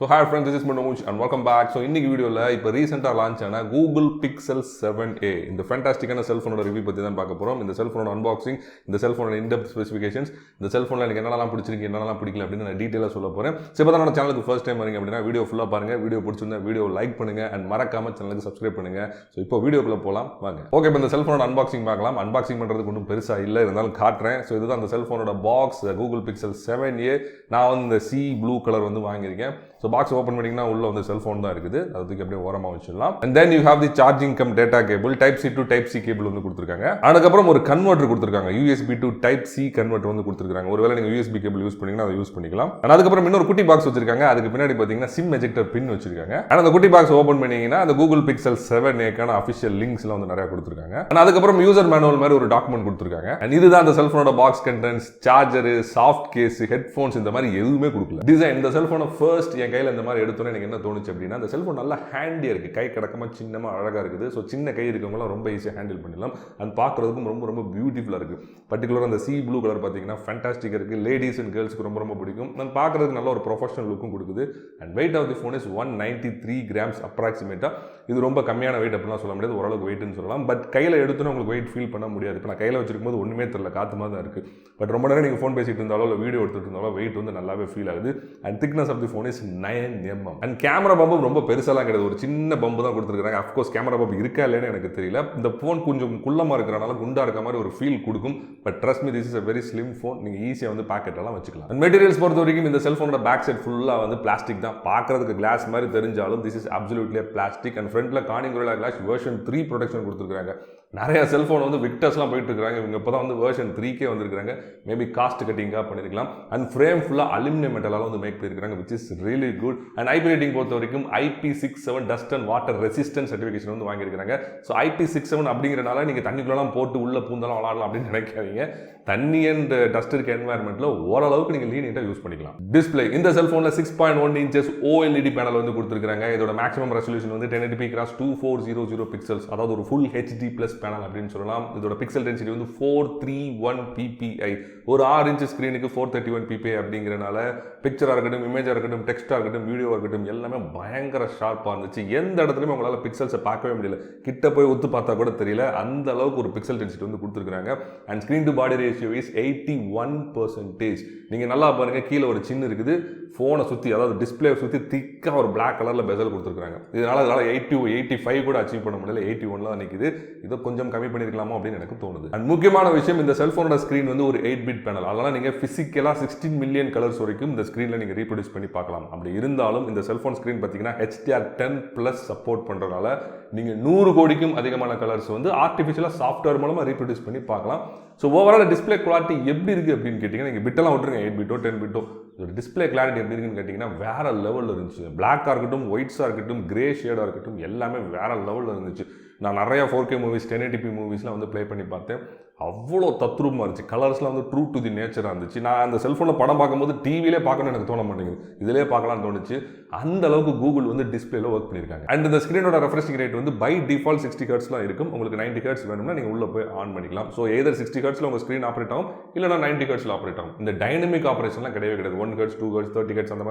So hi friends, this is Manoj and welcome back. So இன்னைக்கு வீடியோல இப்போ ரீசெண்டா லான்ச் ஆன Google Pixel 7a இந்த ஃபேண்டாஸ்டிக்கான செல்போனோட ரிவ்யூ பத்தி தான் பார்க்க போறோம். இந்த செல்போனோட அன்பாக்சிங், இந்த செல்போனோட இன்டெப்த் ஸ்பெசிஃபிகேஷன்ஸ், இந்த செல்போன்ல எனக்கு என்னெல்லாம் பிடிச்சிருக்கு என்னெல்லாம் பிடிக்கல அப்படின்னு நான் டீடைலா சொல்ல போறேன். சோ இப்போ தான் நம்ம சேனலுக்கு ஃபர்ஸ்ட் டைம் வரீங்க அப்படின்னா வீடியோ ஃபுல்லா பாருங்க. வீடியோ பிடிச்சிருந்தா வீடியோ லைக் பண்ணுங்க and மறக்காம சேனலுக்கு சப்ஸ்கிரைப் பண்ணுங்க. சோ இப்போ வீடியோக்குள்ள போலாம் வாங்க. ஓகே, இப்போ இந்த செல்போனோட அன்பாக்சிங் பார்க்கலாம். அன்பாக்சிங் பண்றதுக்கு ஒன்றும் பெருசா இல்ல, இருந்தாலும் காட்டுறேன். சோ இதுதான் அந்த செல்போனோட பாக்ஸ், Google Pixel 7a. நான் வந்து இந்த சி ப்ளூ கலர் வந்து வாங்கியிருக்கேன். ஸோ பாக்ஸ் ஓப்பன் பண்ணிங்கன்னா உள்ள வந்து செல்ஃபோன் தான் இருக்குது, அதுக்கு அப்படியே ஓரமாக வச்சிடலாம். And then you have the charging come data cable, type C to type C cable வந்து கொடுத்துருக்காங்க. அதுக்கப்புறம் ஒரு கன்வெர்ட்டர் கொடுத்துருக்காங்க, USB to type C converter வந்து கொடுத்துருக்காங்க. ஒருவேளை நீங்கள் USB கேபிள் யூஸ் பண்ணீங்கன்னா அதை யூஸ் பண்ணிக்கலாம். அண்ட் அதுக்கப்புறம் இன்னொரு குட்டி பாக்ஸ் வச்சிருக்காங்க, அதுக்கு பின்னாடி பார்த்தீங்கன்னா சிம் எஜெக்டர் பின் வச்சிருக்காங்க. அண்ட் அந்த குட்டி பாக்ஸ் ஓப்பன் பண்ணீங்கன்னா அந்த Google Pixel 7a அஃபிஷியல் லிங்க்ஸ்லாம் வந்து நிறைய கொடுத்துருக்காங்க. அண்ட் அதுக்கப்புறம் யூசர் மேனுவல் மாதிரி ஒரு டாக்குமெண்ட் கொடுத்துருக்காங்க. அண்ட் இதுதான் அந்த செல்ஃபோனோட box contents, charger, soft case, headphones இந்த மாதிரி எதுவுமே கொடுக்கல. டிசைன் இந்த செல்ஃபோனை ஃபர்ஸ்ட் என் கையில் இந்த மாதிரி எடுத்தோன்னே எனக்கு என்ன தோணுச்சு அப்படின்னா, அந்த செல்ஃபோன் நல்லா ஹேண்டியாக இருக்குது, கை கடக்கமாக சின்னமாக அழகாக இருக்குது. ஸோ சின்ன கை இருக்கவங்களாம் ரொம்ப ஈஸியாக ஹேண்டில் பண்ணிடலாம். அண்ட் பார்க்குறதுக்கும் ரொம்ப ரொம்ப பியூட்டிஃபுல்லாக இருக்குது. பர்டிகுலராக அந்த சி ப்ளூ கலர் பார்த்தீங்கன்னா ஃபேண்டாஸ்டிக்காக இருக்குது. லேடிஸ் அண்ட் கேர்ள்ஸ்க்கு ரொம்ப ரொம்ப பிடிக்கும். நான் பார்க்குறதுக்கு நல்ல ஒரு ப்ரொஃபஷனல் லுக்கும் கொடுக்குது. And weight of the phone is 193 grams அப்ராக்சிமேட்டாக. இது ரொம்ப கம்மியான வெயிட் அப்படிலாம் சொல்ல முடியாது, ஓரளவுக்கு வெயிட்னு சொல்லலாம். பட் கையில் எடுத்துன்னு உங்களுக்கு வெயிட் ஃபீல் பண்ண முடியாது. இப்போ நான் கையில் வச்சிருக்கும் போது ஒன்றுமே தெரியல, காற்று மாதிரி தான் இருக்குது. பட் ரொம்ப நேரம் நீங்கள் ஃபோன் பேசிட்டு இருந்தாலோ இல்லை வீடியோ எடுத்துகிட்டு இருந்தாலோ வெயிட் வந்து நல்லாவே ஃபீல் ஆகுது. And thickness of the phone is 9 mm. And camera பம்பும் ரொம்ப பெருசாலாம் கிடையாது, ஒரு சின்ன பம்பு தான் கொடுத்துருக்காங்க. அஃப்கோர்ஸ் கேமரா பம்பு இருக்கா இல்லைன்னு எனக்கு தெரியல. இந்த ஃபோன் கொஞ்சம் குள்ளமாக இருக்கிறனால குண்டா இருக்க மாதிரி ஒரு ஃபீல் கொடுக்கும். But trust me, this is a very slim phone. நீங்கள் ஈஸியாக வந்து பாக்கெட்டெல்லாம் வச்சுக்கலாம். அண்ட் மெட்டீரியல்ஸ் பொறுத்த வரைக்கும் இந்த செல்ஃபோனோட பேக் சைட் ஃபுல்லாக வந்து பிளாஸ்டிக் தான். பார்க்கறதுக்கு கிளாஸ் மாதிரி தெரிஞ்சாலும் this is absolutely plastic. And ஃப்ரண்ட்ல கார்னிங் கிளாஸ் வெர்ஷன் 3 ப்ரொடெக்ஷன் கொடுத்துருக்காங்க. நிறைய செல்ஃபோன் வந்து விக்டர்ஸ்லாம் போயிட்டு இருக்காங்க, இவங்க இப்போ தான் வந்து வெர்ஷன் 3K வந்திருக்காங்க. மேபி காஸ்ட் கட்டிங்காக பண்ணியிருக்கலாம். அண்ட் ஃப்ரேம் ஃபுல்லாக அலுமினியம் மெட்டலால் வந்து மேக் பண்ணியிருக்காங்க, which is really good. And IP rating பொறுத்த வரைக்கும் IP67 dust and water resistant certification வந்து வாங்கியிருக்காங்க. ஸோ IP67 அப்படிங்கிறனால நீங்கள் தண்ணிக்குள்ளலாம் போட்டு உள்ள பூந்தாலும் விளாடலாம் அப்படின்னு நினைக்காதீங்க. தண்ணி அண்ட் டஸ்ட் இருக்க என்வாயர்மெண்ட்டில் ஓரளவுக்கு நீங்கள் லீனியட்டாக யூஸ் பண்ணிக்கலாம். டிஸ்பிளே இந்த செல்ஃபோனில் 6.1 inches OLED பேனல் வந்து கொடுத்துருக்காங்க. இதோட மேக்ஸிமம் ரெசல்யூஷன் வந்து 1080x2400 பிக்சல்ஸ், அதாவது ஒரு ஃபுல் HD+ பேனல் அப்படின்னு சொல்லலாம். இதோட பிக்சல் டென்சிட்டி வந்து 431 ppi. ஒரு 6 inch ஸ்க்ரீனுக்கு 431 ppi அப்படிங்கிறனால பிக்சராக இருக்கட்டும், இமேஜாக இருக்கட்டும், டெக்ஸ்டாக இருக்கட்டும், வீடியோவாக இருக்கட்டும் எல்லாமே பயங்கர ஷார்ப்பாக இருந்துச்சு. எந்த இடத்துலையுமே உங்களால் பிக்சல்ஸை பார்க்கவே முடியல, கிட்ட போய் ஒத்து பார்த்தா கூட தெரியல, அந்த அளவுக்கு ஒரு பிக்சல் டென்சிட்டி வந்து கொடுத்துருக்காங்க. And screen to body ratio is 81%. நீங்கள் நல்லா பாருங்கள், கீழே ஒரு சின்ன இருக்குது, ஃபோனை சுற்றி அதாவது டிஸ்பிளே சுற்றி திக்காக ஒரு பிளாக் கலரில் பெசல் கொடுத்துருக்காங்க. இதனால் 85 கூட அச்சீவ் பண்ண முடியல, 81 தான் நிற்குது. இதை கொஞ்சம் கம்மி பண்ணியிருக்கலாமோ அப்படின்னு எனக்கு தோணுது. அண்ட் முக்கியமான விஷயம், இந்த செல்ஃபோனோட ஸ்க்ரீன் வந்து ஒரு 8-bit பேனல். அதனால் நீங்கள் ஃபிசிக்கலாக 16 மில்லியன் கலர்ஸ் வரைக்கும் இந்த ஸ்க்ரீனில் நீங்கள் ரீப்ரொடியூஸ் பண்ணி பார்க்கலாம். அப்படி இருந்தாலும் இந்த செல்ஃபோன் ஸ்க்ரீன் பார்த்தீங்கன்னா HDR10+ சப்போர்ட் பண்ணுறதுனால நீங்கள் 100 கோடிக்கும் அதிகமான கலர்ஸ் வந்து ஆர்டிஃபிஷியலாக சாஃப்ட்வேர் மூலமாக ரீப்ரொடியூஸ் பண்ணி பார்க்கலாம். ஸோ ஓவரால் டிஸ்பிளே குவாலிட்டி எப்படி இருக்குது அப்படின்னு கேட்டிங்கன்னா, நீங்கள் பிட்டெல்லாம் விட்டுருங்க, 8-bit 10-bit இதோட டிஸ்பிளே கிளாரிட்டி எப்படி இருக்குன்னு கேட்டிங்கன்னா வேற லெவலில் இருந்துச்சு. பிளாக்காக இருக்கட்டும், ஒயிட்ஸாக இருக்கட்டும், கிரே ஷேடாக இருக்கட்டும் எல்லாமே வேற லெவலில் இருந்துச்சு. நான் நிறையா 4K மூவிஸ் 1080p மூவிஸ்லாம் வந்து ப்ளே பண்ணி பார்த்தேன், அவ்வளோ தத்ரூபமாக இருந்துச்சு. கலர்ஸ்லாம் வந்து ட்ரூ டு தி நேச்சராக இருந்துச்சு. நான் அந்த செல்ஃபோனில் படம் பார்க்கும்போது டிவிலே பார்க்கணும்னு எனக்கு தோண மாட்டேங்குது, இதிலே பார்க்கலாம்னு தோணுச்சு. அந்த அளவுக்கு கூகுள் வந்து டிஸ்பிளேல ஒர்க் பண்ணியிருக்காங்க. அண்ட் இந்த ஸ்க்ரீனோட ரெஃப்ரெஷிங் ரேட் வந்து பை டிஃபால்ட் 60 ஹெர்ட்ஸ்லாம் இருக்கும். உங்களுக்கு 90 ஹெர்ட்ஸ் வேணும்னா நீங்கள் உள்ளே போய் ஆன் பண்ணிக்கலாம். ஸோ எதர் 60 ஹெர்ட்ஸில் உங்கள் ஸ்க்ரீன் ஆப்ரேட் ஆகும், இல்லைனா 90 ஹெர்ட்ஸில் ஆப்ரேட் ஆகும். இந்த டைனமிக் ஆப்ரேஷன்லாம் கிடையவே கிடையாது. 1 ஹெர்ட்ஸ் 2 ஹெர்ட்ஸ் 30 ஹெர்ட்ஸ் அந்த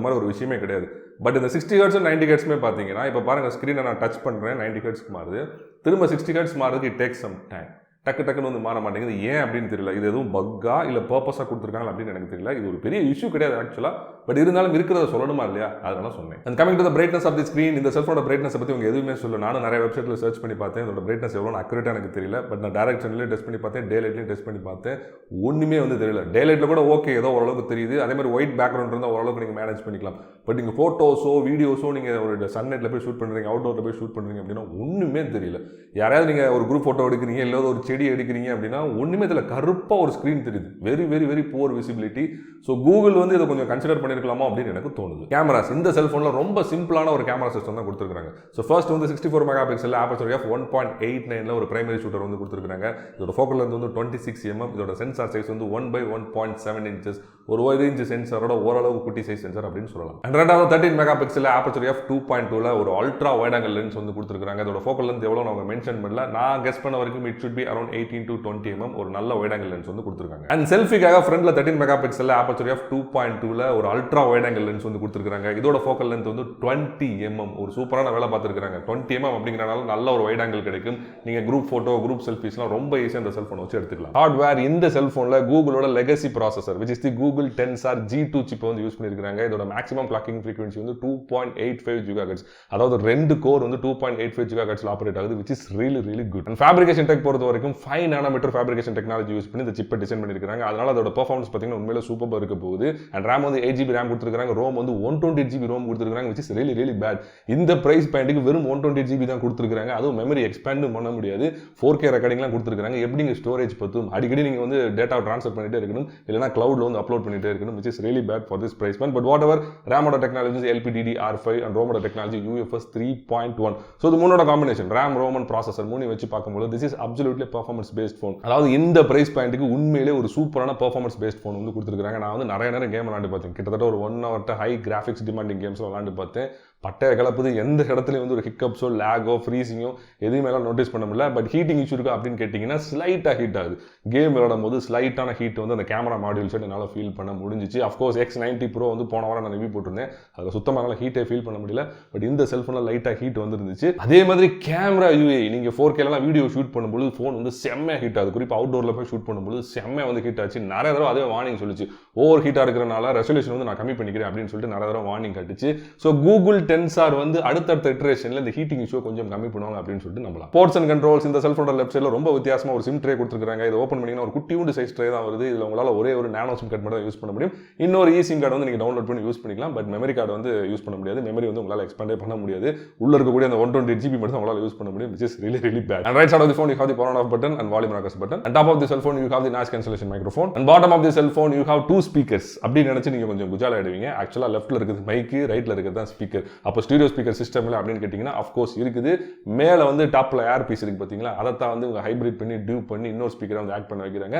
மாதிரி ஒரு விஷயமே கிடையாது. பட் இந்த 60 ஹெர்ட்ஸ் 90 ஹெர்ட்ஸ்மே பார்த்தீங்கன்னா, இப்போ பாருங்கள் ஸ்க்ரீனை நான் டச் பண்ணுறேன், 90 ஹெர்ட்ஸ்க்கு மாறுது, திரும்ப 60 ஹெர்ட்ஸ் மாறுறதுக்கு இட் டேக்ஸ் சம் டைம். டக்குன்னு வந்து மாற மாட்டேங்குது. ஏன் அப்படின்னு தெரியல. இது எதுவும் பக்கா இல்லை பர்பஸாக கொடுத்துருக்காங்க அப்படின்னு எனக்கு தெரியல. இது ஒரு பெரிய இஷ்யூ கிடையாது ஆக்சுவலாக, பட் இருந்தாலும் இருக்கிறத சொல்லணுமா இல்லையா, அதனால சொன்னேன். And coming to the brightness of the screen, இந்த செல்ஃபோனோட பிரைட்னஸ் பற்றி உங்க எதுவுமே சொல்ல. நானும் நிறைய வெப்சைட்டில் சர்ச் பண்ணி பார்த்தேன், இதோட பிரைட்னஸ் எவ்வளோ அக்யூரேட்டாக எனக்கு தெரியல. பட் நான் டைரக்ட் சேனல்லையும் டெஸ்ட் பண்ணி பார்த்தேன், டே லைட்லையும் டெஸ்ட் பண்ணி பார்த்தேன், ஒன்றுமே வந்து தெரியல. டே லைட்டில் கூட ஓகே, ஏதோ ஓரளவுக்கு தெரியுது. அதே மாதிரி ஒயிட் பேக்ரவுண்ட் இருந்தால் ஓரளவுக்கு நீங்கள் மேனேஜ் பண்ணிக்கலாம். பட் நீங்கள் ஃபோட்டோஸோ வீடியோஸோ நீங்கள் ஒரு சன்லைட்டில் போய் ஷூட் பண்ணுறீங்க, அவுட்டோரில் போய் ஷூட் பண்ணுறீங்க அப்படின்னா ஒன்றுமே தெரியல. யாராவது நீங்கள் ஒரு குரூப் ஃபோட்டோ எடுக்கிறீங்க, இல்லை ஒரு செடி எடுக்கிறீங்க அப்படின்னா ஒன்றுமே இதில் கருப்பாக ஒரு ஸ்க்ரீன் தெரியுது. Very very very poor visibility. So Google வந்து இதை கொஞ்சம் கன்சிடர் பண்ணியிருக்கலாமா அப்படின்னு எனக்கு தோணுது. கேமராஸ் இந்த செல்ஃபோனில் ரொம்ப சிம்பிளான ஒரு கேமரா சிஸ்டம் தான் கொடுத்துருக்காங்க. ஸோ ஃபர்ஸ்ட் வந்து 64 மெகாபிக்சல் ஆப்பர்ச்சர் f1.89 ஒரு பிரைமரி ஷூட்டர் வந்து கொடுத்துருக்காங்க. இதோட ஃபோக்கல் லென்த் வந்து 26 mm. இதோட சென்சார் சைஸ் வந்து 1/1.7 inches. ஒரு 1 inch சென்சாரோட ஓரளவு குட்டி சைஸ் சென்சார் அப்படின்னு சொல்லலாம். அண்ட் ரெண்டாவது 13 மெகாபிக்சல் ஆப்பர்ச்சர் f2.2 ஒரு அல்ட்ரா வைட் ஆங்கிள் லென்ஸ் வந்து கொடுத்துருக்காங்க. இதோட ஃபோக்கல் லென்த் எவ்வளோ அவங்க மென்ஷன் பண்ணல. நான் கெஸ் பண்ண வரைக்கும் it should be around around 18 to 20 mm ஒரு நல்ல வைட் ஆங்கிள் லென்ஸ் வந்து கொடுத்துருக்காங்க. அண்ட் செல்ஃபிக்காக ஃப்ரண்ட்ல 13 மெகா பிக்சல் ஆப்பர்ச்சுரி ஆஃப் 2.2ல ஒரு அல்ட்ரா வைட் ஆங்கிள் லென்ஸ் வந்து கொடுத்துருக்காங்க. இதோட ஃபோக்கல் லென்த் வந்து 20 mm. ஒரு சூப்பரான வேலை பார்த்துருக்காங்க. 20 mm அப்படிங்கிறனால நல்ல ஒரு வைட் ஆங்கிள் கிடைக்கும். நீங்க குரூப் போட்டோ குரூப் செல்ஃபிஸ்லாம் ரொம்ப ஈஸியாக இந்த செல்ஃபோன் வச்சு எடுத்துக்கலாம். ஹார்ட்வேர் இந்த செல்ஃபோனில் கூகுளோட legacy processor which is the Google Tensor G2 chip வந்து யூஸ் பண்ணியிருக்காங்க. இதோட மேக்ஸிமம் கிளாக்கிங் ஃப்ரீக்வன்சி வந்து 2.85 GHz. அதாவது 2 கோர் வந்து 2.85 GHz ஆப்பரேட் ஆகுது which is really good. And fabrication tech பொறுத்த வரைக்கும் 5 nanometer ஃபேப்ரிகேஷன் டெக்னாலஜி யூஸ் பண்ணி இந்த சிப்பை டிசைன் பண்ணியிருக்காங்க. அதனால அதோட பெர்ஃபார்மன்ஸ் பார்த்தீங்கன்னா உண்மையில சூப்பராக இருக்க போகுது. அண்ட் ரேம் வந்து 8GB ரேம் கொடுத்துருக்காங்க. ரோம் வந்து 128GB ரோம் கொடுத்துருக்காங்க which is really bad. இந்த பிரைஸ் பாயிண்ட்டுக்கு வெறும் 128GB தான் கொடுத்துருக்காங்க. அதுவும் மெமரி எக்ஸ்பேண்ட் பண்ண முடியாது. 4K ரெக்கார்டிங்லாம் கொடுத்துருக்காங்க. எப்படிங்க ஸ்டோரேஜ் பத்தும்? அடிக்கடி நீங்க வந்து டேட்டா ட்ரான்ஸ்ஃபர் பண்ணிட்டே இருக்கணும், இல்லைனா கிளவுட்ல வந்து அப்லோட் பண்ணிட்டே இருக்கணும் which is really bad for this price point. But whatever, ரேமோட டெக்னாலஜி LPDDR5 and ரோமோட டெக்னாலஜி UFS 3.1. ஸோ இது மூணோட combination RAM ROM and processor மூணு வச்சு பார்க்கும்போது this is absolutely performance based phone. அதாவது இந்த பிரைஸ் பாயிண்ட்டுக்கு உண்மையிலே ஒரு சூப்பரான பெர்ஃபார்மன்ஸ் பேஸ்ட் ஃபோன் வந்து கொடுத்துருக்காங்க. நான் வந்து நிறைய நேரம் கேம் விளாண்டு பார்த்தேன். கிட்டத்தட்ட ஒரு 1 hour high graphics demanding games விளாண்டு பார்த்தேன். பட்டைய கலப்புது. எந்த இடத்துலையும் வந்து ஒரு ஹிக்கப்ஸோ லேகோ ஃப்ரீசிங்கோ எதுவுமே நோட்டீஸ் பண்ண முடியல. பட் ஹீட்டிங் இஷ்யூ இருக்கா அப்படின்னு கேட்டிங்கன்னா ஸ்லைட்டாக ஹீட் ஆகுது. கேம் விளாடும் போது ஸ்லைட்டான ஹீட் வந்து அந்த கேமரா மாடியூல் சைடு என்னால் ஃபீல் பண்ண முடிஞ்சிச்சு. அஃப்கோர்ஸ் X90 Pro வந்து போன வாரம் நான் ரிவ்யூ போட்டிருந்தேன். அதில் சுத்தமாக ஹீட்டே ஃபீல் பண்ண முடியல. பட் இந்த செல்ஃபோனில் லைட்டாக ஹீட் வந்துருந்துச்சு. அதே மாதிரி கேமரா UAE நீங்கள் 4Kலாம் வீடியோ ஷூட் பண்ணும்போது ஃபோன் வந்து செம்மையாக ஹீட் ஆகுது. குறிப்பாக அவுட்டோரில் போய் ஷூட் பண்ணும்போது செம்மையாக வந்து ஹீட் ஆச்சு. நிறைய தடவை அதே வார்னிங் சொல்லிச்சு. ஓவர் ஹீட்டாக இருக்கிறனால ரெசல்யூஷன் வந்து நான் கம்மி பண்ணிக்கிறேன் அப்படின்னு சொல்லிட்டு நிறைய தடவை வார்னிங் காட்டுச்சு. ஸோ கூகுள் டென்சார் வந்து அடுத்தடுத்த இட்டரேஷன்ல இந்த ஹீட்டிங் இஷ்யூ கொஞ்சம் கம்மி பண்ணுவாங்க அப்படின்னு சொல்லிட்டு நம்பலாம். போர்ட்ஸ் அண்ட் கண்ட்ரோல்ஸ் இந்த செல்ஃபோனோட லெஃப்ட் சைடுல ரொம்ப வித்தியாசமா ஒரு சிம் ட்ரே கொடுத்துருக்காங்க. இதை ஓப்பன் பண்ணீங்கன்னா ஒரு குட்டியூண்டு சைஸ் ட்ரே தான் வருது. இதுல உங்களால ஒரே ஒரு நானோ சிம் கார்டு மட்டும் யூஸ் பண்ண முடியும். இன்னொரு சிம் கார்டு வந்து நீங்க டவுன்லோட் பண்ணி யூஸ் பண்ணிக்கலாம். பட் மெமரி கார்டு வந்து யூஸ் பண்ண முடியாது. மெமரி வந்து உங்களால எக்ஸ்பேண்டே பண்ண முடியாது. உள்ள இருக்கக்கூடிய அந்த 128GB மட்டும் உங்களால யூஸ் பண்ண முடியும். which is really bad. And right side of the phone you have the power on off button and volume rockers button. And top of the cell phone you have the noise cancellation microphone. And bottom of the cell phone you have 2 speakers. அப்படி நினைச்சு நீங்க கொஞ்சம் குஜால ஆயிடுவீங்க. ஆக்சுவலா லெஃப்ட்ல இருக்குது mic, ரைட்ல இருக்குது தான் ஸ்பீக்கர். அப்போ ஸ்டீரியோ ஸ்பீக்கர் சிஸ்டம்ல அப்படின்னு கேட்டீங்கன்னா அஃப்கோர்ஸ் இருக்குது. மேல வந்து டாப்ல ஏர் பீஸ் இருக்கு பாத்தீங்களா, அதைத்தான் வந்து இவங்க ஹைபிரிட் பண்ணி டியூப் பண்ணி இன்னொரு ஸ்பீக்கரை வந்து ஆட் பண்ண வைக்கிறாங்க.